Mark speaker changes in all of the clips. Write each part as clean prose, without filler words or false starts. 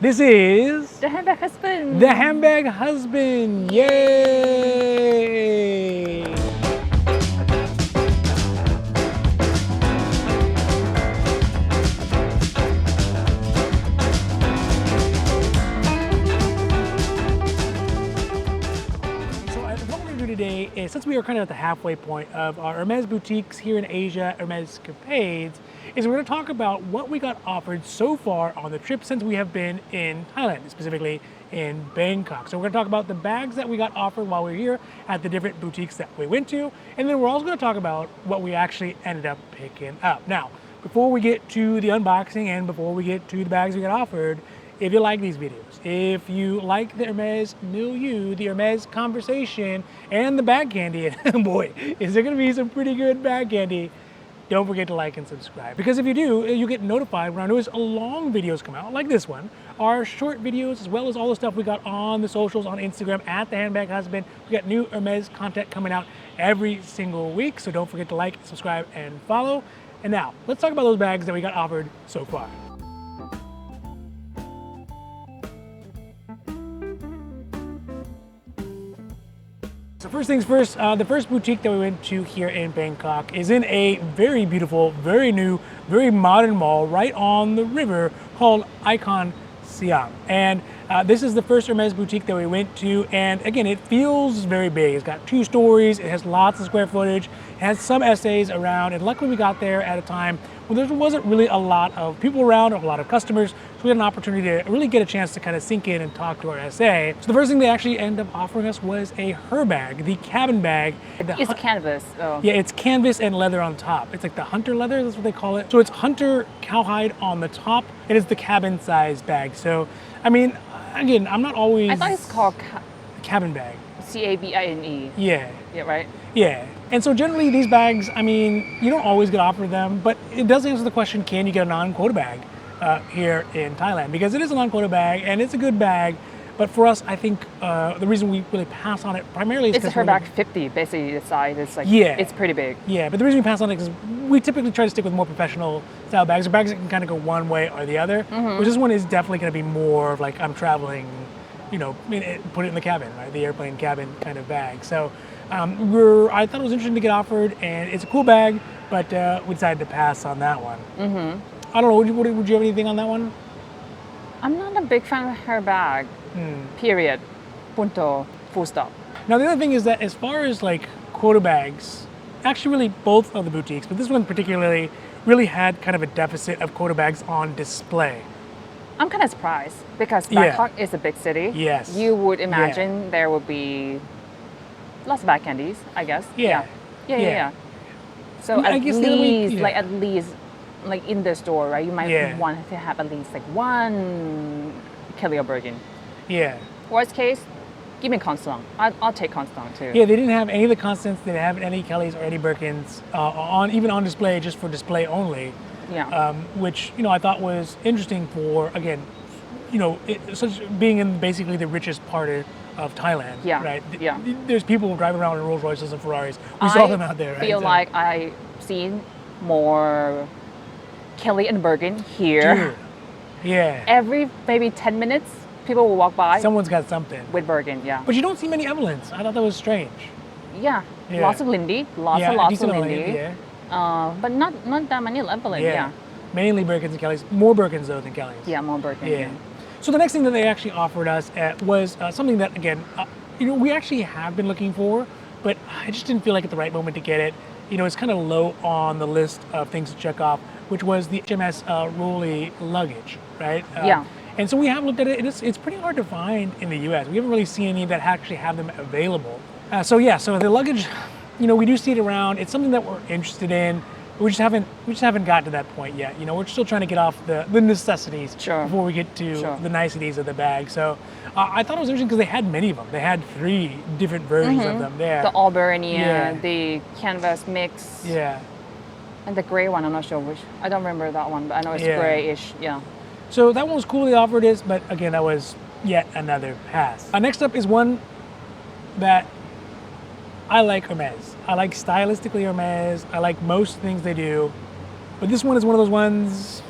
Speaker 1: This is
Speaker 2: The Handbag Husband.
Speaker 1: the Handbag Husband. Yay! What we're going to do today is, since we are kind of at the halfway point of our Hermes boutiques here in Asia, Hermes Capades, is we're going to talk about what we got offered so far on the trip since we have been in Thailand, specifically in Bangkok. So we're going to talk about the bags that we got offered while we were here at the different boutiques that we went to, and then we're also going to talk about what we actually ended up picking up. Now, before we get to the unboxing and before we get to the bags we got offered, if you like these videos, if you like the Hermes milieu, the Hermes conversation, and the bag candy, and boy, is there gonna be some pretty good bag candy, don't forget to like and subscribe. Because if you do, you get notified when our newest long videos come out, like this one, our short videos, as well as all the stuff we got on the socials, on Instagram, at the Handbag Husband. We got new Hermes content coming out every single week, so don't forget to like, subscribe, and follow. And now, let's talk about those bags that we got offered so far. So first things first, the first boutique that we went to here in Bangkok is in a very beautiful, very new, very modern mall right on the river called Icon Siam. And this is the first Hermes boutique that we went to, and again, it feels very big. It's got 2 stories, it has lots of square footage, it has some essays around, and luckily we got there at a time when there wasn't really a lot of people around or a lot of customers, so we had an opportunity to really get a chance to kind of sink in and talk to our SA. So the first thing they actually ended up offering us was a her bag, the cabin bag.
Speaker 2: It's canvas. Oh.
Speaker 1: Yeah, it's canvas and leather on top. It's like the hunter leather, that's what they call it. So it's hunter cowhide on the top, and it's the cabin size bag. So, I mean, again, I'm not always...
Speaker 2: I thought it's called
Speaker 1: cabin bag.
Speaker 2: CABINE.
Speaker 1: Yeah.
Speaker 2: Yeah, right?
Speaker 1: Yeah. And so generally these bags, I mean, you don't always get offered them, but it does answer the question, can you get a non-quota bag here in Thailand? Because it is a non-quota bag and it's a good bag, but for us, I think the reason we really pass on it primarily is
Speaker 2: it's a her bag 50, basically the size. It's like,
Speaker 1: yeah,
Speaker 2: it's pretty big.
Speaker 1: Yeah, but the reason we pass on it is we typically try to stick with more professional style bags, or bags that can kind of go one way or the other, which this one is definitely going to be more of like I'm traveling, you know, put it in the cabin, right? The airplane cabin kind of bag. So I thought it was interesting to get offered, and it's a cool bag, but we decided to pass on that one. I don't know, would you have anything on that one?
Speaker 2: I'm not a big fan of her bag, period, punto, full stop.
Speaker 1: Now the other thing is that as far as like quota bags, actually really both of the boutiques, but this one particularly really had kind of a deficit of quota bags on display.
Speaker 2: I'm kind of surprised because Bangkok is a big city.
Speaker 1: Yes.
Speaker 2: You would imagine there would be lots of bag candies, I guess.
Speaker 1: Yeah.
Speaker 2: So
Speaker 1: I
Speaker 2: at
Speaker 1: guess
Speaker 2: least, like in the store, right? You might want to have at least like one Kelly or Birkin.
Speaker 1: Yeah.
Speaker 2: Worst case, give me Constant. I'll take Constant too.
Speaker 1: Yeah, they didn't have any of the Constants, they didn't have any Kellys or any Birkins even on display, just for display only.
Speaker 2: Yeah.
Speaker 1: Which, you know, I thought was interesting for, again, you know, being in basically the richest part of Thailand, right?
Speaker 2: Yeah.
Speaker 1: There's people driving around in Rolls Royces and Ferraris. We saw them out there, right?
Speaker 2: I feel like I've seen more Kelly and Birkin here.
Speaker 1: Dude. Yeah.
Speaker 2: Every maybe 10 minutes, people will walk by.
Speaker 1: Someone's got something.
Speaker 2: With Birkin, yeah.
Speaker 1: But you don't see many Evelyns. I thought that was strange.
Speaker 2: Yeah. Lots of Lindy. Lots of Lindy.
Speaker 1: Yeah.
Speaker 2: But not that many Evelyn, yeah.
Speaker 1: Mainly Birkins and Kellys. More Birkins though than Kellys.
Speaker 2: Yeah, more Birkin.
Speaker 1: Yeah. So the next thing that they actually offered us was something that, again, you know, we actually have been looking for, but I just didn't feel like at the right moment to get it. You know, it's kind of low on the list of things to check off, which was the HMS Rolly luggage, right? And so we have looked at it, and it's pretty hard to find in the US. We haven't really seen any that actually have them available. So the luggage, you know, we do see it around. It's something that we're interested in. We just haven't got to that point yet. You know, we're still trying to get off the necessities before we get to the niceties of the bag. So I thought it was interesting because they had many of them. They had 3 different versions of them there.
Speaker 2: The Albernia, the canvas mix.
Speaker 1: Yeah.
Speaker 2: And the gray one, I'm not sure which. I don't remember that one, but I know it's grayish. Yeah.
Speaker 1: So that one was cool. They offered this, but again, that was yet another pass. Next up is one that I like Hermes. I like stylistically Hermes. I like most things they do. But this one is one of those ones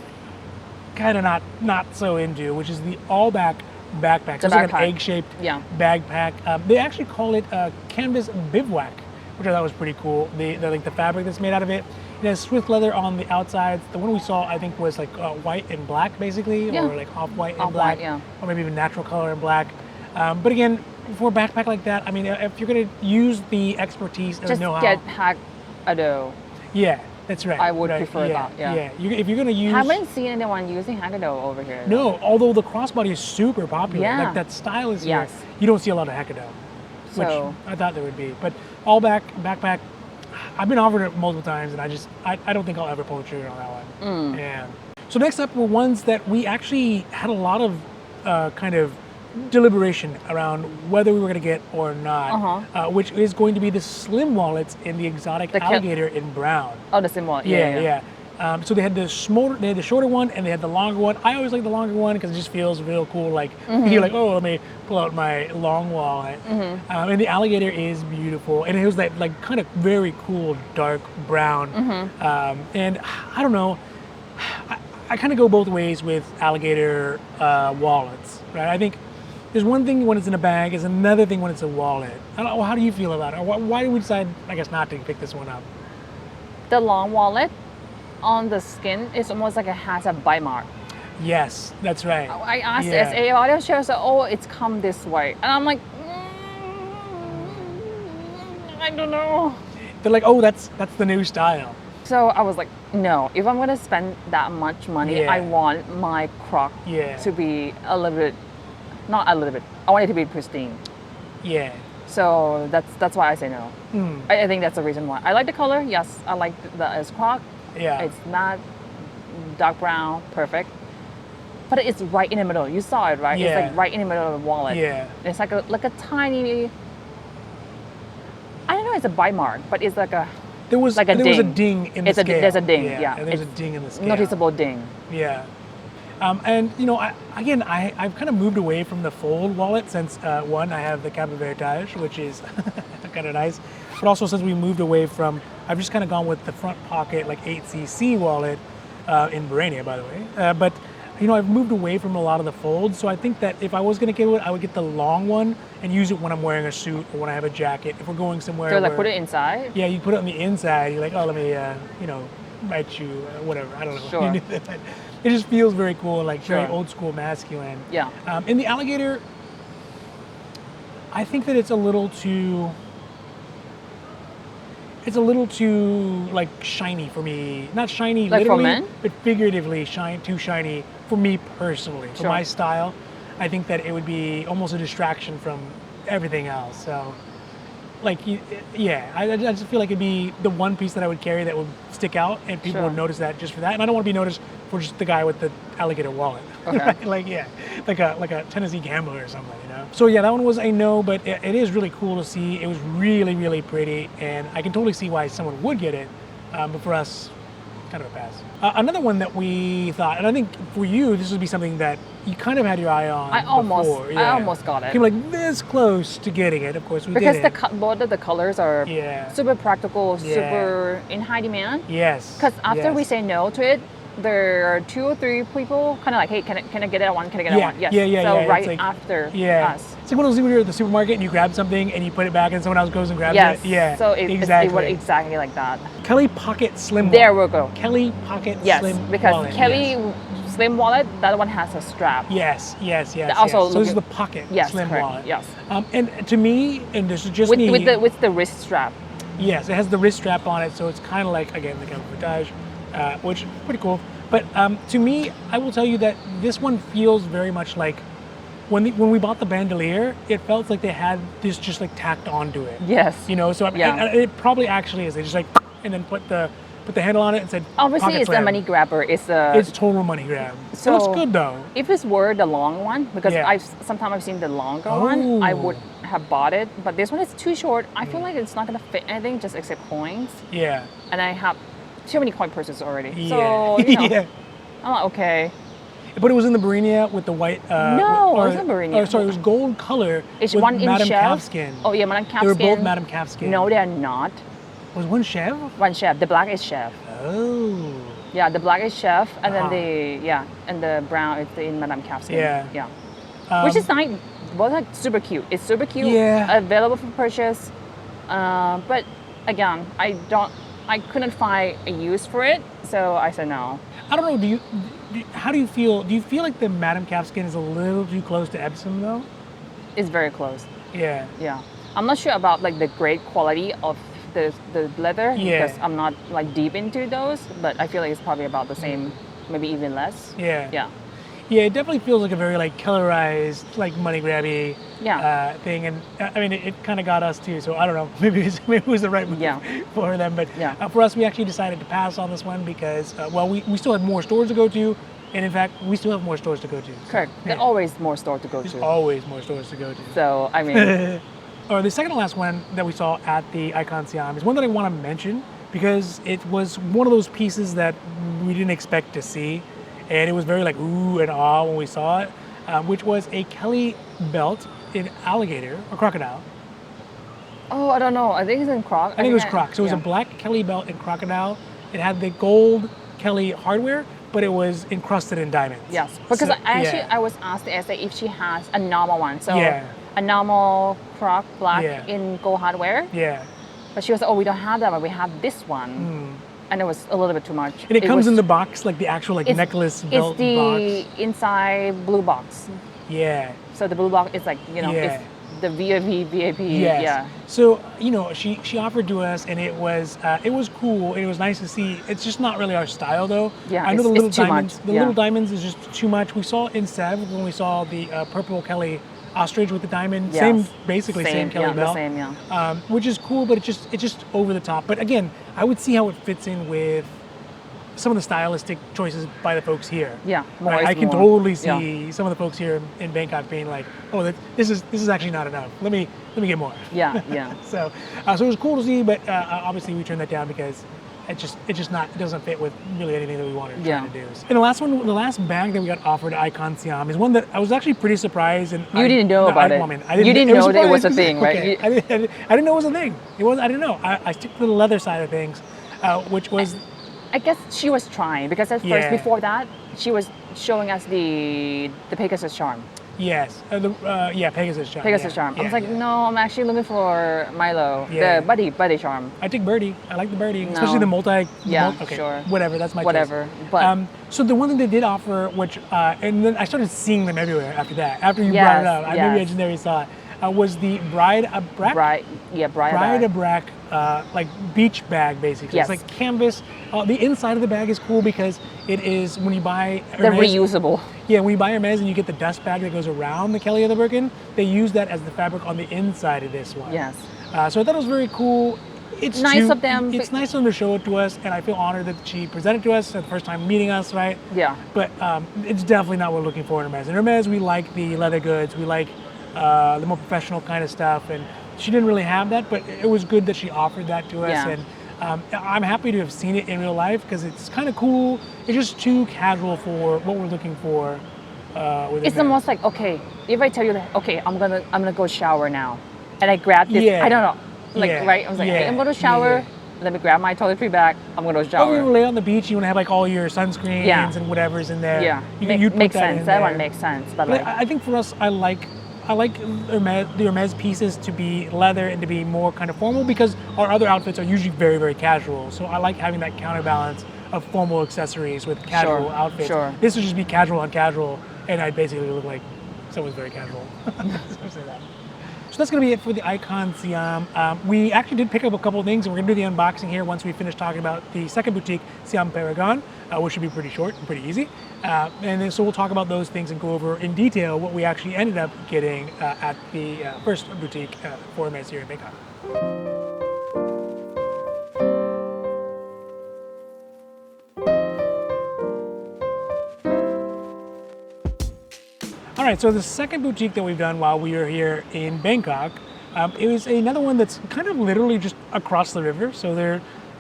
Speaker 1: kind of not so into, which is the all back backpack. So
Speaker 2: The
Speaker 1: it's like an
Speaker 2: backpack.
Speaker 1: egg-shaped
Speaker 2: Yeah.
Speaker 1: backpack. They actually call it a canvas bivouac, which I thought was pretty cool. The like the fabric that's made out of it. It has Swiss leather on the outsides. The one we saw, I think, was like white and black, basically,
Speaker 2: Yeah.
Speaker 1: or like off-white and
Speaker 2: Off-white,
Speaker 1: black,
Speaker 2: yeah.
Speaker 1: or maybe even natural color and black. But again, for a backpack like that, I mean, if you're gonna use the expertise and
Speaker 2: Just
Speaker 1: the know-how,
Speaker 2: get Hagado.
Speaker 1: yeah, that's right.
Speaker 2: I would
Speaker 1: right,
Speaker 2: prefer that, yeah.
Speaker 1: If you're gonna use,
Speaker 2: Haven't seen anyone using Hagado over here.
Speaker 1: no, although the crossbody is super popular,
Speaker 2: Yeah.
Speaker 1: like that style is
Speaker 2: Yes.
Speaker 1: here. You don't see a lot of Hackado, which
Speaker 2: So-
Speaker 1: I thought there would be. But all backpack, I've been offered it multiple times, and I don't think I'll ever pull the trigger on that one. Yeah. So next up were ones that we actually had a lot of kind of deliberation around whether we were going to get or not, which is going to be the slim wallets in the exotic
Speaker 2: The
Speaker 1: alligator in brown.
Speaker 2: Oh, the symbol.
Speaker 1: Yeah. So they had the shorter one, and they had the longer one. I always like the longer one because it just feels real cool. Like you're like, oh, let me pull out my long wallet. And the alligator is beautiful, and it was that like kind of very cool dark brown. And I don't know, I kind of go both ways with alligator wallets, right? I think there's one thing when it's in a bag, is another thing when it's a wallet. I don't know, how do you feel about it? Or why did we decide, I guess, not to pick this one up?
Speaker 2: The long wallet on the skin is almost like it has a bite mark.
Speaker 1: Yes, that's right.
Speaker 2: I asked
Speaker 1: Yeah.
Speaker 2: SA about it. She was like, oh, it's come this way. And I'm like, I don't know.
Speaker 1: They're like, oh, that's the new style.
Speaker 2: So I was like, no, if I'm going to spend that much money,
Speaker 1: Yeah.
Speaker 2: I want my croc
Speaker 1: Yeah.
Speaker 2: to be a little bit, not a little bit, I want it to be pristine.
Speaker 1: Yeah.
Speaker 2: So that's why I say no. I think that's the reason why. I like the color. Yes, I like the as croc.
Speaker 1: Yeah.
Speaker 2: It's not dark brown, perfect. But it's right in the middle. You saw it, right?
Speaker 1: Yeah.
Speaker 2: It's like right in the middle of the wallet.
Speaker 1: Yeah.
Speaker 2: It's like a tiny, I don't know, it's a bite mark, but it's like a
Speaker 1: There was
Speaker 2: like a
Speaker 1: there
Speaker 2: ding.
Speaker 1: was a ding in the
Speaker 2: It's a-
Speaker 1: scale.
Speaker 2: there's a ding, yeah.
Speaker 1: And there's a
Speaker 2: It's
Speaker 1: ding in the scale.
Speaker 2: noticeable ding.
Speaker 1: Yeah. And you know, I've kind of moved away from the fold wallet since one, I have the Cabo Veritage, which is kind of nice, but also since we moved away from, I've just kind of gone with the front pocket like 8cc wallet in Barania, by the way. But you know, I've moved away from a lot of the folds, so I think that if I was going to get it, I would get the long one and use it when I'm wearing a suit or when I have a jacket. If we're going somewhere,
Speaker 2: So like
Speaker 1: where-
Speaker 2: put it inside.
Speaker 1: yeah, you put it on the inside. You're like, oh, let me, you know, write you, whatever. I don't know.
Speaker 2: Sure.
Speaker 1: You do that. It just feels very cool, like very
Speaker 2: Sure.
Speaker 1: old school masculine.
Speaker 2: Yeah.
Speaker 1: In the alligator, I think that it's a little too like shiny for me. Not shiny
Speaker 2: Like for
Speaker 1: literally,
Speaker 2: men?
Speaker 1: but figuratively too shiny for me personally. For
Speaker 2: Sure.
Speaker 1: my style, I think that it would be almost a distraction from everything else. So, like, yeah, I just feel like it'd be the one piece that I would carry that would stick out, and people
Speaker 2: Sure.
Speaker 1: would notice that just for that. And I don't want to be noticed for just the guy with the alligator wallet.
Speaker 2: Okay.
Speaker 1: Right? Like, yeah, like a Tennessee gambler or something, you know. So yeah, that one was a no, but it is really cool to see. It was really, really pretty, and I can totally see why someone would get it. But for us, kind of a pass. Another one that we thought, and I think for you, this would be something that you kind of had your eye on.
Speaker 2: I almost
Speaker 1: before.
Speaker 2: got it.
Speaker 1: Came like this close to getting it. Of course, we
Speaker 2: Because
Speaker 1: didn't.
Speaker 2: both of the colors are
Speaker 1: Yeah.
Speaker 2: super practical,
Speaker 1: Yeah.
Speaker 2: super in high demand.
Speaker 1: Yes.
Speaker 2: Because after we
Speaker 1: yes.
Speaker 2: say no to it, there are 2 or 3 people kind of like, hey, can I get it at one? Can I get it
Speaker 1: Yeah,
Speaker 2: at one? Yes.
Speaker 1: yeah,
Speaker 2: So
Speaker 1: it's
Speaker 2: right
Speaker 1: like-
Speaker 2: after
Speaker 1: Yeah.
Speaker 2: us.
Speaker 1: It's like one of those things where you're at the supermarket and you grab something and you put it back and someone else goes and grabs
Speaker 2: Yes.
Speaker 1: it. Yeah.
Speaker 2: So it
Speaker 1: exactly.
Speaker 2: was exactly like that.
Speaker 1: Kelly Pocket Slim
Speaker 2: There
Speaker 1: Wallet.
Speaker 2: we go.
Speaker 1: Kelly Pocket
Speaker 2: Yes,
Speaker 1: Slim
Speaker 2: because
Speaker 1: Wallet.
Speaker 2: Kelly
Speaker 1: Yes.
Speaker 2: Slim Wallet, that one has a strap.
Speaker 1: Yes.
Speaker 2: Also
Speaker 1: yes. So this is
Speaker 2: look
Speaker 1: the Pocket
Speaker 2: Yes,
Speaker 1: Slim
Speaker 2: correct.
Speaker 1: Wallet.
Speaker 2: Yes.
Speaker 1: And to me, and this is just
Speaker 2: With,
Speaker 1: me.
Speaker 2: with the wrist strap.
Speaker 1: Yes, it has the wrist strap on it, so it's kind of like, again, the Cabo Veritage, which is pretty cool. But to me, I will tell you that this one feels very much like when we bought the bandolier, it felt like they had this just like tacked onto it.
Speaker 2: Yes.
Speaker 1: You know, so
Speaker 2: Yeah.
Speaker 1: and it probably actually is. They just like and then put the handle on it and said.
Speaker 2: Obviously,
Speaker 1: Pocket
Speaker 2: it's
Speaker 1: Slam.
Speaker 2: a money grabber. It's a.
Speaker 1: It's total money grab.
Speaker 2: So-
Speaker 1: it looks good though.
Speaker 2: If it's were the long one, because
Speaker 1: Yeah.
Speaker 2: sometimes I've seen the longer one, I
Speaker 1: Oh.
Speaker 2: would have bought it. But this one is too short. I feel like it's not gonna fit anything, just except coins.
Speaker 1: Yeah.
Speaker 2: And I have too many coin purses already.
Speaker 1: Yeah.
Speaker 2: So you know,
Speaker 1: yeah.
Speaker 2: I'm like, okay.
Speaker 1: But it was in the Barinia with the white.
Speaker 2: No, it wasn't Barinia.
Speaker 1: Or sorry, it was gold color
Speaker 2: It's
Speaker 1: with
Speaker 2: one in
Speaker 1: Madame
Speaker 2: chef.
Speaker 1: Calfskin.
Speaker 2: Oh yeah, Madame Calfskin.
Speaker 1: They were both Madame Calfskin.
Speaker 2: No, they are not.
Speaker 1: Was one chef?
Speaker 2: One chef. The black is chef.
Speaker 1: Oh.
Speaker 2: Yeah, the black is chef, and
Speaker 1: Uh-huh.
Speaker 2: then and the brown is in Madame Calfskin.
Speaker 1: Yeah.
Speaker 2: Which is nice. Well, like super cute. It's super cute.
Speaker 1: Yeah.
Speaker 2: Available for purchase. But again, I couldn't find a use for it, so I said no.
Speaker 1: I don't know. How do you feel? Do you feel like the Madame Calfskin is a little too close to Epsom though?
Speaker 2: It's very close.
Speaker 1: Yeah.
Speaker 2: Yeah. I'm not sure about like the great quality of the leather because I'm not like deep into those, but I feel like it's probably about the same, maybe even less.
Speaker 1: Yeah.
Speaker 2: Yeah.
Speaker 1: Yeah, it definitely feels like a very like colorized, like money grabby thing, and I mean it kind of got us too. So I don't know, maybe it was the right move for them, but for us, we actually decided to pass on this one because we still had more stores to go to, and in fact, we still have more stores to go to. So,
Speaker 2: Correct. There's always more stores to go
Speaker 1: There's
Speaker 2: to.
Speaker 1: always more stores to go to.
Speaker 2: So I mean,
Speaker 1: or the second to last one that we saw at the Icon Siam is one that I want to mention because it was one of those pieces that we didn't expect to see. And it was very like ooh and ah when we saw it, which was a Kelly belt in alligator or crocodile.
Speaker 2: oh, I don't know. I think it's in croc.
Speaker 1: I think it was croc. So it was a black Kelly belt in crocodile. It had the gold Kelly hardware, but it was encrusted in diamonds.
Speaker 2: Yes, because
Speaker 1: So,
Speaker 2: I was asked the essay if she has a normal one. So
Speaker 1: Yeah.
Speaker 2: a normal croc black
Speaker 1: Yeah.
Speaker 2: in gold hardware.
Speaker 1: Yeah.
Speaker 2: But she was like, oh, we don't have that, but we have this one. And it was a little bit too much.
Speaker 1: And it comes
Speaker 2: was,
Speaker 1: in the box, like the actual like necklace belt
Speaker 2: It's the
Speaker 1: box.
Speaker 2: inside blue box.
Speaker 1: Yeah.
Speaker 2: So the blue box is like,
Speaker 1: Yeah.
Speaker 2: it's the VIP.
Speaker 1: Yes.
Speaker 2: Yeah.
Speaker 1: So she offered to us, and it was cool, and it was nice to see. It's just not really our style, though.
Speaker 2: Yeah,
Speaker 1: I know the
Speaker 2: it's
Speaker 1: little
Speaker 2: too
Speaker 1: diamonds.
Speaker 2: much.
Speaker 1: The
Speaker 2: Yeah.
Speaker 1: little diamonds is just too much. We saw in Sev when we saw the purple Kelly ostrich with the diamond.
Speaker 2: Yes.
Speaker 1: Same, basically same Kelly
Speaker 2: yeah,
Speaker 1: belt.
Speaker 2: The same, yeah.
Speaker 1: Which is cool, but it's just over the top. But again, I would see how it fits in with some of the stylistic choices by the folks here.
Speaker 2: Yeah, more
Speaker 1: Right?
Speaker 2: is
Speaker 1: I can
Speaker 2: more.
Speaker 1: totally
Speaker 2: Yeah.
Speaker 1: see some of the folks here in Bangkok being like, "Oh, this is actually not enough. Let me get more."
Speaker 2: Yeah, yeah.
Speaker 1: So it was cool to see, but obviously we turned that down because it doesn't fit with really anything that we wanted to try to do. And the last bag that we got offered at Icon Siam is one that I was actually pretty surprised. And
Speaker 2: You didn't know about it. You didn't know that it was a thing, right?
Speaker 1: Okay. I didn't know it was a thing. I didn't know. I stick to the leather side of things, which was.
Speaker 2: I guess she was trying because at first, before that, she was showing us the Pegasus charm.
Speaker 1: Yes, Pegasus charm.
Speaker 2: Pegasus charm. I was like, no, I'm actually looking for Milo,
Speaker 1: Yeah.
Speaker 2: the buddy charm.
Speaker 1: I take birdie. I like the birdie,
Speaker 2: No.
Speaker 1: especially the multi.
Speaker 2: Yeah,
Speaker 1: okay,
Speaker 2: sure.
Speaker 1: Whatever, that's my
Speaker 2: Whatever,
Speaker 1: taste.
Speaker 2: but-
Speaker 1: So the one thing they did offer, which and then I started seeing them everywhere after that. After you brought
Speaker 2: Yes,
Speaker 1: it up, maybe I just never saw it. Was the Bride a Brack?
Speaker 2: Bride
Speaker 1: a Brack, like beach bag basically.
Speaker 2: Yes.
Speaker 1: It's like canvas. The inside of the bag is cool because it is when you buy
Speaker 2: They're
Speaker 1: Hermes-
Speaker 2: reusable.
Speaker 1: Yeah, when you buy Hermes and you get the dust bag that goes around the Kelly or the Birkin, they use that as the fabric on the inside of this one.
Speaker 2: Yes.
Speaker 1: So I thought it was very cool. It's
Speaker 2: Nice of them.
Speaker 1: It's nice of them to show it to us, and I feel honored that she presented to us at the first time meeting us, right?
Speaker 2: Yeah.
Speaker 1: But it's definitely not what we're looking for in Hermes. In Hermes, we like the leather goods, we like the more professional kind of stuff, and she didn't really have that, but it was good that she offered that to us,
Speaker 2: Yeah.
Speaker 1: and I'm happy to have seen it in real life because it's kind of cool. It's just too casual for what we're looking for. With
Speaker 2: It's
Speaker 1: Hermes.
Speaker 2: almost like, okay, if I tell you that, okay, I'm gonna go shower now, and I grab this,
Speaker 1: Yeah.
Speaker 2: I don't know, like
Speaker 1: Yeah.
Speaker 2: right? I was like, hey,
Speaker 1: Yeah.
Speaker 2: I'm gonna shower.
Speaker 1: Yeah.
Speaker 2: Let me grab my toiletry bag. I'm gonna
Speaker 1: Or you
Speaker 2: shower.
Speaker 1: lay on the beach, you want to have like all your sunscreens
Speaker 2: Yeah.
Speaker 1: and whatever's in there.
Speaker 2: Yeah,
Speaker 1: you'd put
Speaker 2: makes
Speaker 1: that
Speaker 2: sense.
Speaker 1: in
Speaker 2: That
Speaker 1: there.
Speaker 2: one makes sense. But
Speaker 1: But
Speaker 2: like,
Speaker 1: I think for us, I like the Hermes pieces to be leather and to be more kind of formal because our other outfits are usually very, very casual. So I like having that counterbalance of formal accessories with casual
Speaker 2: Sure,
Speaker 1: outfits.
Speaker 2: sure.
Speaker 1: This would just be casual on casual, and I'd basically look like someone's very casual. So say that. So that's going to be it for the Icon Siam. We actually did pick up a couple of things, and we're going to do the unboxing here once we finish talking about the second boutique, Siam Paragon, which should be pretty short and pretty easy. And then so we'll talk about those things and go over in detail what we actually ended up getting at the first boutique for Hermes here in Bangkok. All right, so the second boutique that we've done while we were here in Bangkok, it was another one that's kind of literally just across the river. So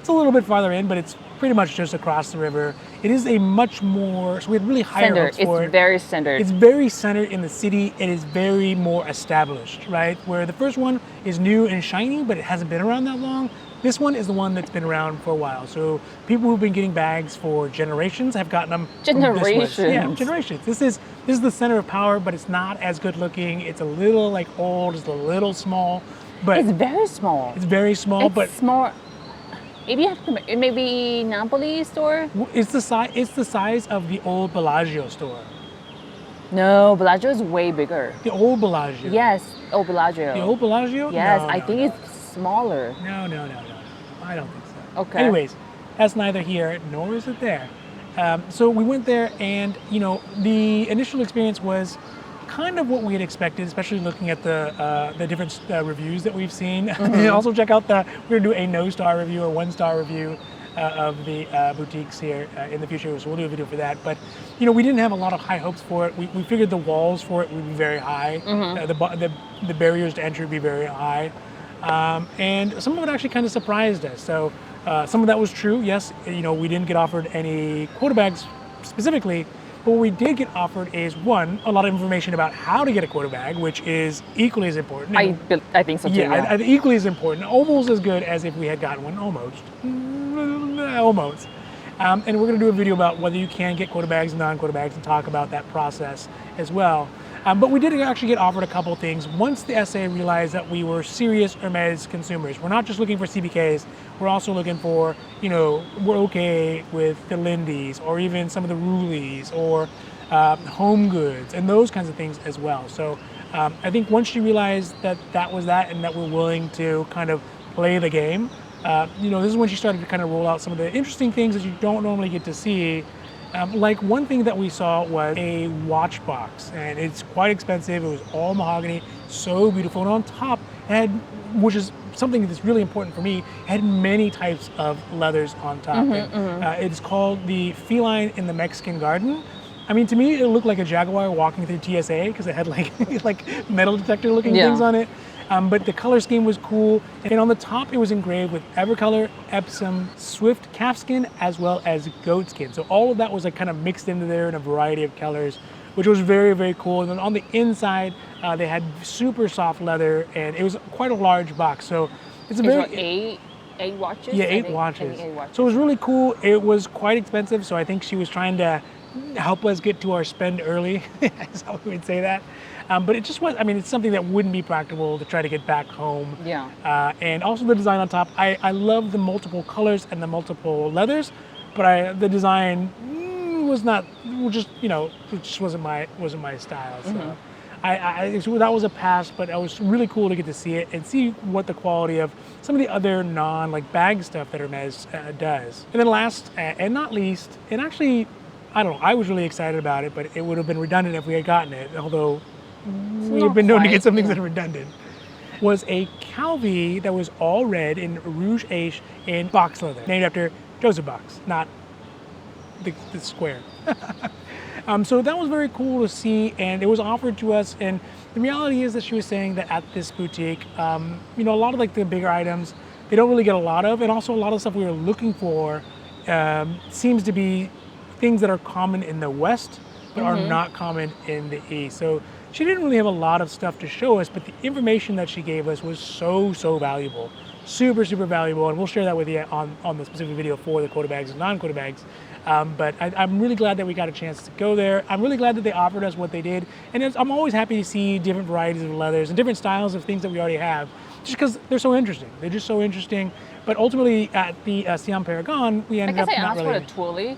Speaker 1: it's a little bit farther in, but it's pretty much just across the river. It is a much more, so we had really higher
Speaker 2: centered.
Speaker 1: hopes for it.
Speaker 2: It's very centered.
Speaker 1: It's very centered in the city. It is very more established, right? Where the first one is new and shiny, but it hasn't been around that long. This one is the one that's been around for a while. So people who've been getting bags for generations have gotten them.
Speaker 2: Generations.
Speaker 1: Yeah, generations. This is the center of power, but it's not as good looking. It's a little like old. It's a little small, but
Speaker 2: It's very small.
Speaker 1: it's very small.
Speaker 2: It's
Speaker 1: but
Speaker 2: small. Maybe you have to, maybe Napoli store.
Speaker 1: it's the size. It's the size of the old Bellagio store.
Speaker 2: No, Bellagio is way bigger.
Speaker 1: The old Bellagio.
Speaker 2: Yes, old Bellagio.
Speaker 1: The old Bellagio.
Speaker 2: Yes,
Speaker 1: No,
Speaker 2: I
Speaker 1: no,
Speaker 2: think
Speaker 1: no.
Speaker 2: it's smaller.
Speaker 1: No. I don't think so.
Speaker 2: Okay.
Speaker 1: Anyways, that's neither here nor is it there. So we went there, and the initial experience was kind of what we had expected, especially looking at the different reviews that we've seen. Also, check out we're gonna do a no-star review or one-star review of the boutiques here in the future. So we'll do a video for that. But we didn't have a lot of high hopes for it. We figured the walls for it would be very high. The barriers to entry would be very high. And some of it actually kind of surprised us. So some of that was true. Yes, we didn't get offered any quota bags specifically, but what we did get offered is one, a lot of information about how to get a quota bag, which is equally as important.
Speaker 2: I think so too.
Speaker 1: Yeah, equally as important, almost as good as if we had gotten one, almost. And we're going to do a video about whether you can get quota bags and non-quota bags and talk about that process as well. But we did actually get offered a couple of things once the SA realized that we were serious Hermes consumers. We're not just looking for CBKs, we're also looking for, we're okay with the Lindy's or even some of the Rulies or home goods and those kinds of things as well. So I think once she realized that was that and that we're willing to kind of play the game, this is when she started to kind of roll out some of the interesting things that you don't normally get to see. Like one thing that we saw was a watch box, and it's quite expensive. It was all mahogany, so beautiful. And on top, it had, which is something that's really important for me, it had many types of leathers on top. It's called the Feline in the Mexican Garden. I mean, to me, it looked like a jaguar walking through TSA because it had like metal detector looking things on it. But the color scheme was cool. And on the top, it was engraved with Evercolor, Epsom, Swift calfskin, as well as goat skin. So all of that was like kind of mixed into there in a variety of colors, which was very, very cool. And then on the inside, they had super soft leather, and it was quite a large box. So it's a very...
Speaker 2: Eight watches?
Speaker 1: Yeah, eight watches. So it was really cool. It was quite expensive, so I think she was trying to help us get to our spend early, is how we would say that. But it just was, I mean, it's something that wouldn't be practical to try to get back home.
Speaker 2: Yeah.
Speaker 1: And also the design on top. I love the multiple colors and the multiple leathers, but the design was not, it just wasn't my style. So so that was a pass, but it was really cool to get to see it and see what the quality of some of the other bag stuff that Hermes does. And then last and not least, and actually, I don't know, I was really excited about it, but it would have been redundant if we had gotten it, although we have been known to get some things that are redundant, was a Calvi that was all red in Rouge H in box leather, named after Joseph Box, not the square. So that was very cool to see, and it was offered to us. And the reality is that she was saying that at this boutique, a lot of like the bigger items, they don't really get a lot of, and also a lot of stuff we were looking for seems to be things that are common in the West, but are not common in the East. So she didn't really have a lot of stuff to show us, but the information that she gave us was so valuable. Super, super valuable, and we'll share that with you on the specific video for the quota bags and non-quota bags. But I'm really glad that we got a chance to go there. I'm really glad that they offered us what they did, and I'm always happy to see different varieties of leathers and different styles of things that we already have, just because they're so interesting. They're just so interesting. But ultimately, at the Siam Paragon, we ended up not really...
Speaker 2: I guess I asked for the Twirly,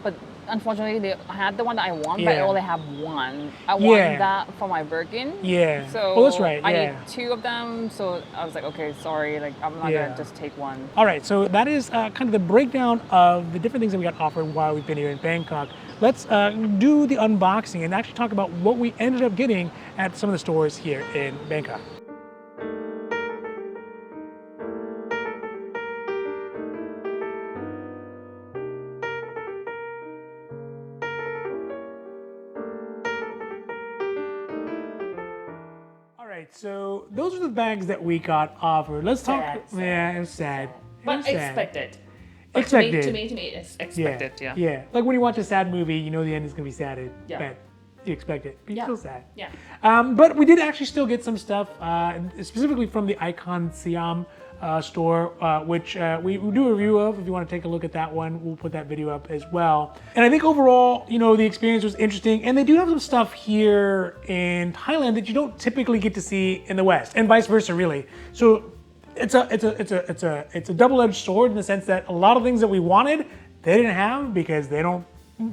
Speaker 2: but unfortunately, they had the one that I want, but I only have one. I want that for my Birkin.
Speaker 1: Yeah.
Speaker 2: So
Speaker 1: well, that's right.
Speaker 2: I need two of them. So I was like, okay, sorry, like I'm not gonna just take one.
Speaker 1: All right. So that is kind of the breakdown of the different things that we got offered while we've been here in Bangkok. Let's do the unboxing and actually talk about what we ended up getting at some of the stores here in Bangkok. So those are the bags that we got offered. Let's talk. Yeah, it was sad.
Speaker 2: But expected.
Speaker 1: Expected.
Speaker 2: To me, it's expected.
Speaker 1: Yeah. Like when you watch a sad movie, you know the end is gonna be sad. But you expect it. But it's still sad.
Speaker 2: Yeah.
Speaker 1: But we did actually still get some stuff, specifically from the Icon Siam store, which we do a review of. If you want to take a look at that one, we'll put that video up as well. And I think overall, you know, the experience was interesting, and they do have some stuff here in Thailand that you don't typically get to see in the West, and vice versa, really. So it's a double-edged sword in the sense that a lot of things that we wanted, they didn't have because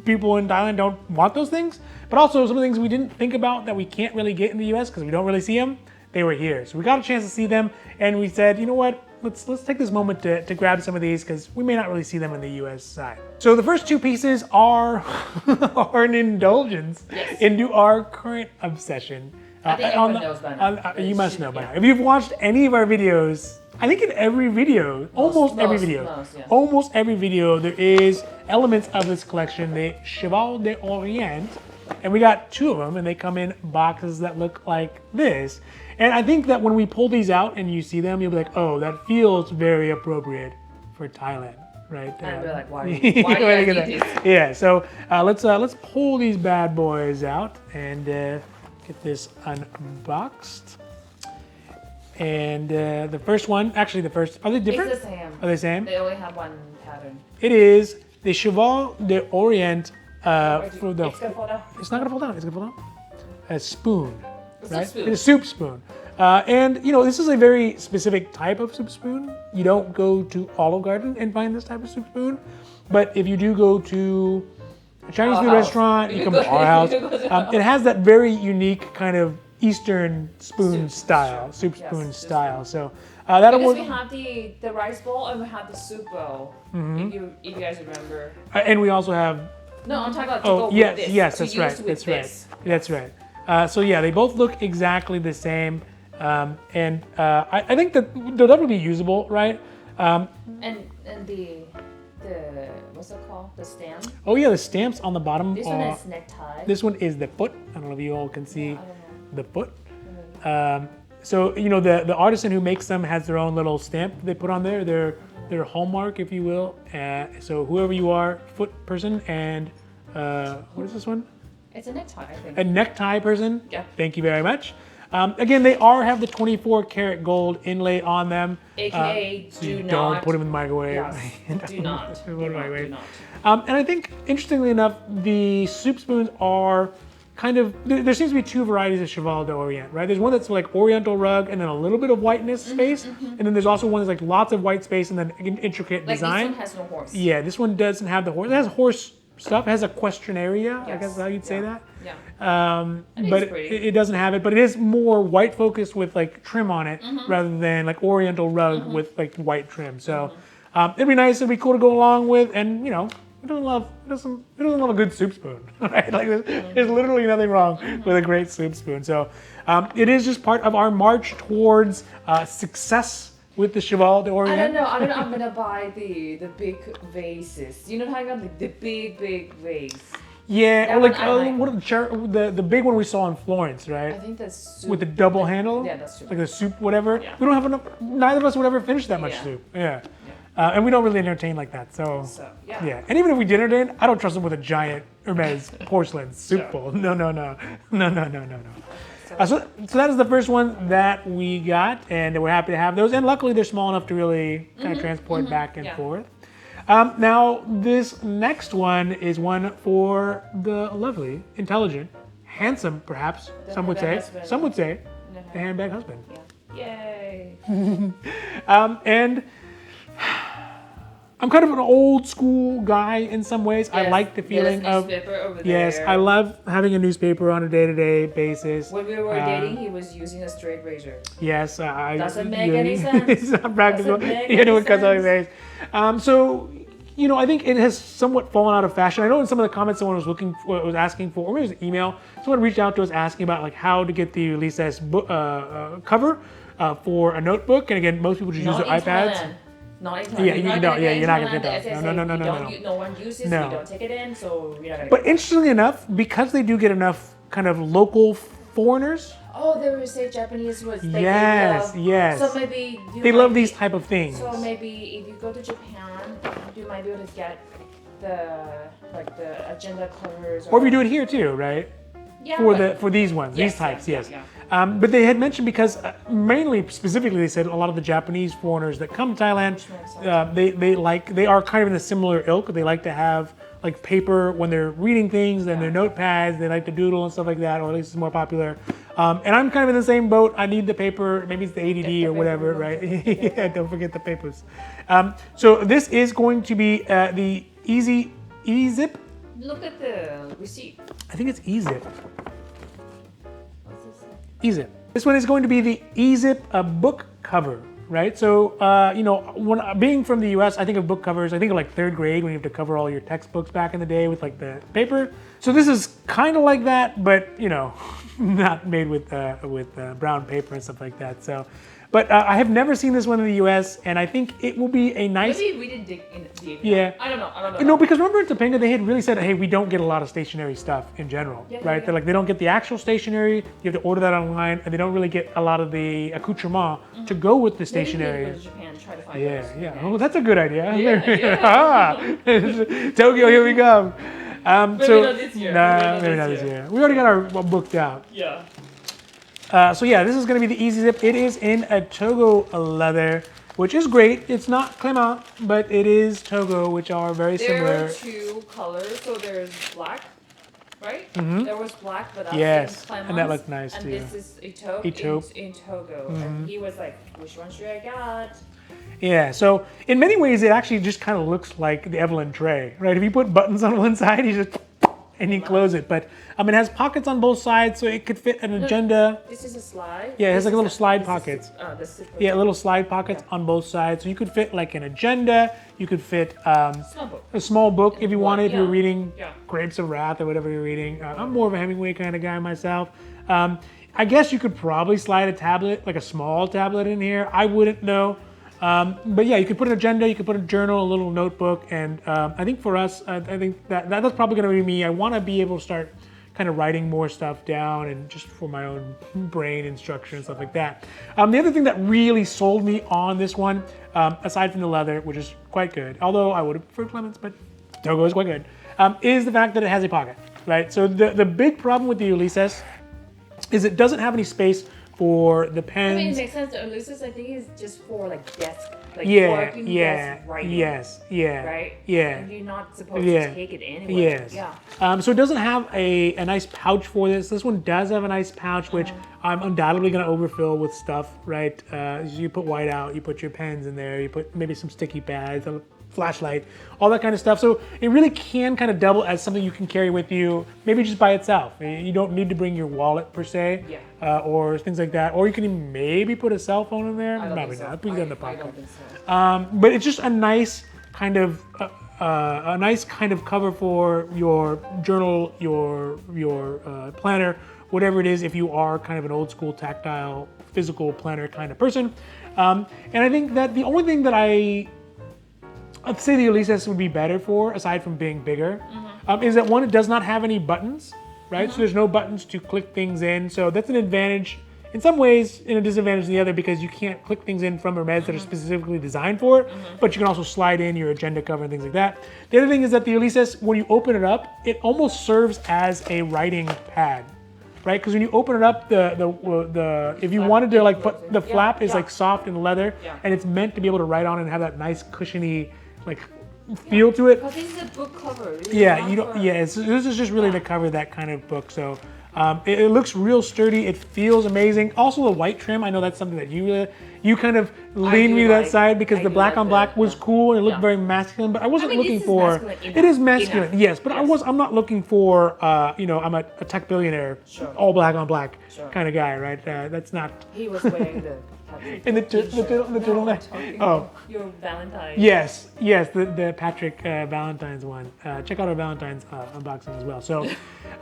Speaker 1: people in Thailand don't want those things. But also some of the things we didn't think about that we can't really get in the US because we don't really see them, they were here. So we got a chance to see them, and we said, you know what, let's take this moment to grab some of these because we may not really see them in the US side. So the first two pieces are, are an indulgence into our current obsession.
Speaker 2: I think everyone knows by now.
Speaker 1: You must know by now. If you've watched any of our videos, I think in every video, almost every video, there is elements of this collection, the Cheval d'Orient, and we got two of them, and they come in boxes that look like this. And I think that when we pull these out and you see them, you'll be like, oh, that feels very appropriate for Thailand, right?
Speaker 2: I'd be like, why do you need these?
Speaker 1: Yeah, so let's pull these bad boys out and get this unboxed. And the first one, actually the first, are they different?
Speaker 2: It's the same.
Speaker 1: Are they the same?
Speaker 2: They only have one pattern.
Speaker 1: It is the Cheval d'Orient for the...
Speaker 2: It's gonna fall down.
Speaker 1: It's not gonna fall down, it's gonna fall down. A spoon, right?
Speaker 2: A spoon.
Speaker 1: It's a soup spoon. And you know, this is a very specific type of soup spoon. You don't go to Olive Garden and find this type of soup spoon. But if you do go to a Chinese food restaurant, you come to our house. It has that very unique kind of Eastern spoon style, soup spoon style. So that'll
Speaker 2: because
Speaker 1: work.
Speaker 2: we have the rice bowl and we have the soup bowl. If you guys remember.
Speaker 1: And we also have.
Speaker 2: No, I'm talking about to go
Speaker 1: yes,
Speaker 2: with this.
Speaker 1: yes, that's right, that's right, that's right. So yeah, they both look exactly the same, and I think that they'll definitely be usable, right?
Speaker 2: And the what's it called? The stamp.
Speaker 1: Oh yeah, the stamps on the bottom.
Speaker 2: This one is necktie.
Speaker 1: This one is the foot. I don't know if you all can see the foot. So you know the artisan who makes them has their own little stamp they put on there. Their hallmark, if you will. So whoever you are, foot person, and what is this one?
Speaker 2: It's a necktie, I think.
Speaker 1: A necktie person.
Speaker 2: Yeah.
Speaker 1: Thank you very much. Again, they have the 24 karat gold inlay on them.
Speaker 2: AKA,
Speaker 1: so
Speaker 2: do not.
Speaker 1: Don't put them in the microwave.
Speaker 2: Yes, do not.
Speaker 1: Do not. And I think, interestingly enough, the soup spoons are kind of, there seems to be two varieties of Cheval d'Orient, right? There's one that's like Oriental rug and then a little bit of whiteness space. And then there's also one that's like lots of white space and then intricate design.
Speaker 2: This one has no horse.
Speaker 1: Yeah, this one doesn't have the horse. It has horse stuff. It has equestriaria, I guess is how you'd say that.
Speaker 2: Yeah.
Speaker 1: But it doesn't have it, but it is more white focused with like trim on it rather than like Oriental rug with like white trim. So it'd be nice, it'd be cool to go along with, and you know, who doesn't love a good soup spoon, right? Like there's literally nothing wrong with a great soup spoon. So it is just part of our march towards success with the Cheval d'Orient.
Speaker 2: I don't know. I'm gonna buy the big vases. You know, talking about like the big vase.
Speaker 1: Yeah, or like the big one we saw in Florence, right?
Speaker 2: I think that's soup.
Speaker 1: With the double handle.
Speaker 2: Yeah, that's soup.
Speaker 1: Like the soup, whatever.
Speaker 2: Yeah.
Speaker 1: We don't have enough. Neither of us would ever finish that much soup. Yeah. And we don't really entertain like that. So yeah. And even if we did entertain, I don't trust them with a giant Hermes porcelain soup bowl. No. So that is the first one that we got, and we're happy to have those. And luckily, they're small enough to really kind of transport back and forth. Now, this next one is one for the lovely, intelligent, handsome, perhaps some would say, the handbag husband.
Speaker 2: Yay!
Speaker 1: And I'm kind of an old school guy in some ways.
Speaker 2: Yes,
Speaker 1: I like the feeling of
Speaker 2: over
Speaker 1: yes.
Speaker 2: there.
Speaker 1: I love having a newspaper on a day-to-day basis.
Speaker 2: When we were dating, he was using a straight razor.
Speaker 1: Yes,
Speaker 2: doesn't make any sense.
Speaker 1: It's not practical. You know, it cuts out your face. So, you know, I think it has somewhat fallen out of fashion. I know in some of the comments someone was asking for, or maybe it was an email. Someone reached out to us asking about like how to get the Lisa S cover for a notebook. And again, most people just use their iPads.
Speaker 2: Thailand. Not in Thailand.
Speaker 1: You're not gonna get that. No.
Speaker 2: No one uses.
Speaker 1: No.
Speaker 2: We don't take it in, so you're not gonna.
Speaker 1: But interestingly enough, because they do get enough kind of local foreigners.
Speaker 2: Oh, they would say Japanese was.
Speaker 1: Yes.
Speaker 2: So maybe
Speaker 1: they love these type of things.
Speaker 2: So maybe if you go to Japan, you might be able to get the agenda covers.
Speaker 1: Or if you do it here too, right? for these ones, these types, yes.
Speaker 2: Yeah.
Speaker 1: But they had mentioned because mainly, specifically, they said a lot of the Japanese foreigners that come to Thailand, they are kind of in a similar ilk. They like to have like paper when they're reading things, and their notepads. They like to doodle and stuff like that, or at least it's more popular. And I'm kind of in the same boat. I need the paper. Maybe it's the ADD or whatever, right? Yeah, don't forget the papers. So this is going to be the E-Zip.
Speaker 2: Look at the receipt.
Speaker 1: I think it's E-Zip.
Speaker 2: What's this say?
Speaker 1: E-Zip. This one is going to be the E-Zip book cover, right? So, when being from the US, I think of book covers, I think of like third grade when you have to cover all your textbooks back in the day with like the paper. So this is kind of like that, but not made with brown paper and stuff like that. So, but I have never seen this one in the US, and I think it will be a nice.
Speaker 2: Maybe we didn't dig in deep.
Speaker 1: Yeah.
Speaker 2: I don't know.
Speaker 1: No, because remember in Topanga, they had really said, hey, we don't get a lot of stationery stuff in general, right? They're like, they don't get the actual stationery. You have to order that online, and they don't really get a lot of the accoutrement to go with the stationery.
Speaker 2: Maybe we go to Japan, try to find those.
Speaker 1: Yeah. Oh, that's a good idea.
Speaker 2: Yeah.
Speaker 1: Tokyo, here we go.
Speaker 2: Maybe not this year.
Speaker 1: Nah, maybe not this year. We already got our booked out.
Speaker 2: Yeah.
Speaker 1: So yeah, this is going to be the Easy Zip. It is in a Togo leather, which is great. It's not Clément, but it is Togo, which are very similar.
Speaker 2: There are two colors, so there's black, right? There was black, but that's Clément.
Speaker 1: And that looked nice too.
Speaker 2: And this is Etope in Togo. And he was like, which one should I get?
Speaker 1: Yeah, so in many ways, it actually just kind of looks like the Evelyn tray, right? If you put buttons on one side, you just and you close it. But it has pockets on both sides, so it could fit an agenda.
Speaker 2: This is a slide.
Speaker 1: Yeah, it has like little slide pockets.
Speaker 2: Yeah,
Speaker 1: little slide pockets on both sides. So you could fit like an agenda. You could fit a small book if you wanted, if you're reading Grapes of Wrath or whatever you're reading. I'm more of a Hemingway kind of guy myself. I guess you could probably slide a tablet, like a small tablet in here. I wouldn't know. But yeah, you could put an agenda, you could put a journal, a little notebook, and I think for us, I think that's probably going to be me. I want to be able to start kind of writing more stuff down and just for my own brain instruction and stuff like that. The other thing that really sold me on this one, aside from the leather, which is quite good, although I would have preferred Clements, but Togo is quite good, is the fact that it has a pocket, right? So the big problem with the Ulysses is it doesn't have any space for the pens.
Speaker 2: I mean, it makes sense. The Ulysses, I think, is just for like desk, like working desk writing.
Speaker 1: Yes,
Speaker 2: right?
Speaker 1: Yeah.
Speaker 2: And you're not supposed to take it anywhere.
Speaker 1: Yes.
Speaker 2: Yeah.
Speaker 1: So it doesn't have a nice pouch for this. This one does have a nice pouch, which I'm undoubtedly going to overfill with stuff, right? You put whiteout, you put your pens in there, you put maybe some sticky pads, a flashlight, all that kind of stuff. So it really can kind of double as something you can carry with you, maybe just by itself. You don't need to bring your wallet per se, or things like that. Or you can even maybe put a cell phone in there. Probably not. Put it in the pocket.
Speaker 2: I don't think so.
Speaker 1: But it's just a nice kind of cover for your journal, your planner, whatever it is. If you are kind of an old school tactile, physical planner kind of person, and I think that the only thing that I'd say the Ulysses would be better for, aside from being bigger, is that one, it does not have any buttons, right? So there's no buttons to click things in. So that's an advantage in some ways and a disadvantage in the other, because you can't click things in from Hermes that are specifically designed for it, but you can also slide in your agenda cover and things like that. The other thing is that the Ulysses, when you open it up, it almost serves as a writing pad, right? Because when you open it up, if you wanted to like put the flap is like soft and leather, and it's meant to be able to write on and have that nice cushiony like feel to it.
Speaker 2: But this is a book cover.
Speaker 1: This is just really to cover that kind of book. So it looks real sturdy. It feels amazing. Also the white trim, I know that's something that you kind of leaned me to that side, because the black on black was cool and it looked very masculine, but I wasn't looking for. It is masculine, yes, but I'm not looking for. I'm a tech billionaire, all black on black kind of guy, right? That's not.
Speaker 2: He was wearing the.
Speaker 1: And the turtleneck.
Speaker 2: Oh, your Valentine.
Speaker 1: Yes, the Patrick Valentine's one. Check out our Valentine's unboxing as well. So,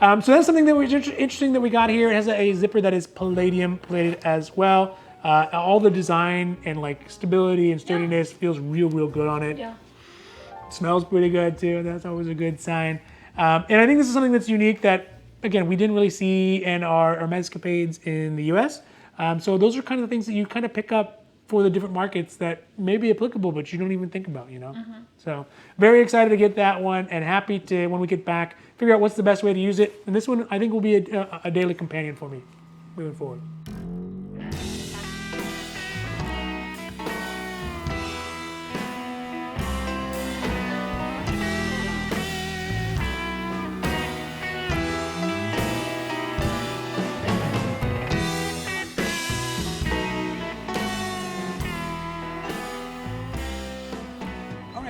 Speaker 1: so that's something that was interesting that we got here. It has a zipper that is palladium plated as well. All the design and like stability and sturdiness feels real good on it. Yeah. It smells pretty good too. That's always a good sign. And I think this is something that's unique that, again, we didn't really see in our Hermès capades in the US. So those are kind of the things that you kind of pick up for the different markets that may be applicable, but you don't even think about, So very excited to get that one, and happy to, when we get back, figure out what's the best way to use it. And this one, I think, will be a daily companion for me moving forward.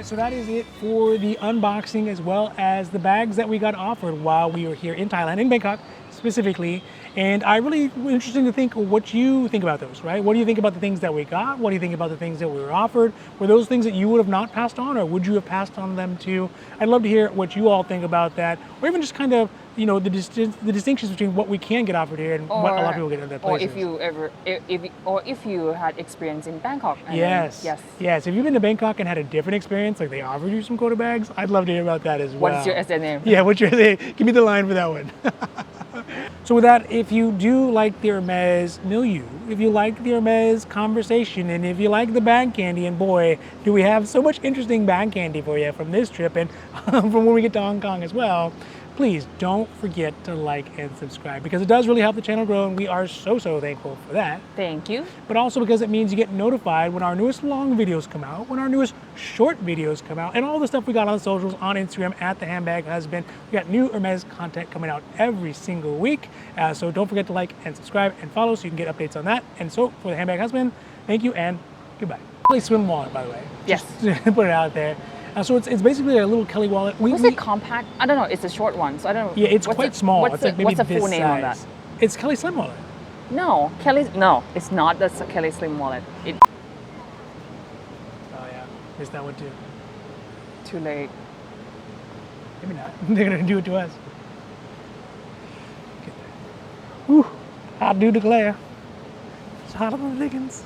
Speaker 1: So that is it for the unboxing, as well as the bags that we got offered while we were here in Thailand, in Bangkok specifically. And I really interesting to think what you think about those, right? What do you think about the things that we got? What do you think about the things that we were offered? Were those things that you would have not passed on, or would you have passed on them too? I'd love to hear what you all think about that, or even just kind of, the distinctions between what we can get offered here and what a lot of people get in other places.
Speaker 2: Or if you had experience in Bangkok.
Speaker 1: Yes. If you've been to Bangkok and had a different experience, like they offered you some quota bags, I'd love to hear about that as well.
Speaker 2: What's your SA name?
Speaker 1: Yeah, what's your SA? Give me the line for that one. So with that, if you do like the Hermes milieu, if you like the Hermes conversation, and if you like the bag candy, and boy, do we have so much interesting bag candy for you from this trip and from when we get to Hong Kong as well, please don't forget to like and subscribe, because it does really help the channel grow, and we are so thankful for that.
Speaker 2: Thank you.
Speaker 1: But also because it means you get notified when our newest long videos come out, when our newest short videos come out, and all the stuff we got on socials, on Instagram at the Handbag Husband. We got new Hermes content coming out every single week. So don't forget to like and subscribe and follow so you can get updates on that. And so for the Handbag Husband, thank you and goodbye. Kelly swim wallet, by the way.
Speaker 2: Yes.
Speaker 1: Just put it out there. So it's basically a little Kelly wallet.
Speaker 2: Was it compact? I don't know. It's a short one, so I don't know.
Speaker 1: Yeah, it's quite small. It's like maybe
Speaker 2: what's the
Speaker 1: this
Speaker 2: full name
Speaker 1: size.
Speaker 2: on that?
Speaker 1: It's Kelly Slim Wallet.
Speaker 2: No, it's not the Kelly Slim wallet.
Speaker 1: Oh yeah, missed that one too.
Speaker 2: Too late.
Speaker 1: Maybe not. They're gonna do it to us. Whew, I do declare, it's hotter than the Dickens.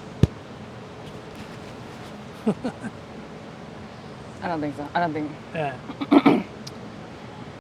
Speaker 2: I don't think so. I don't think.
Speaker 1: Yeah.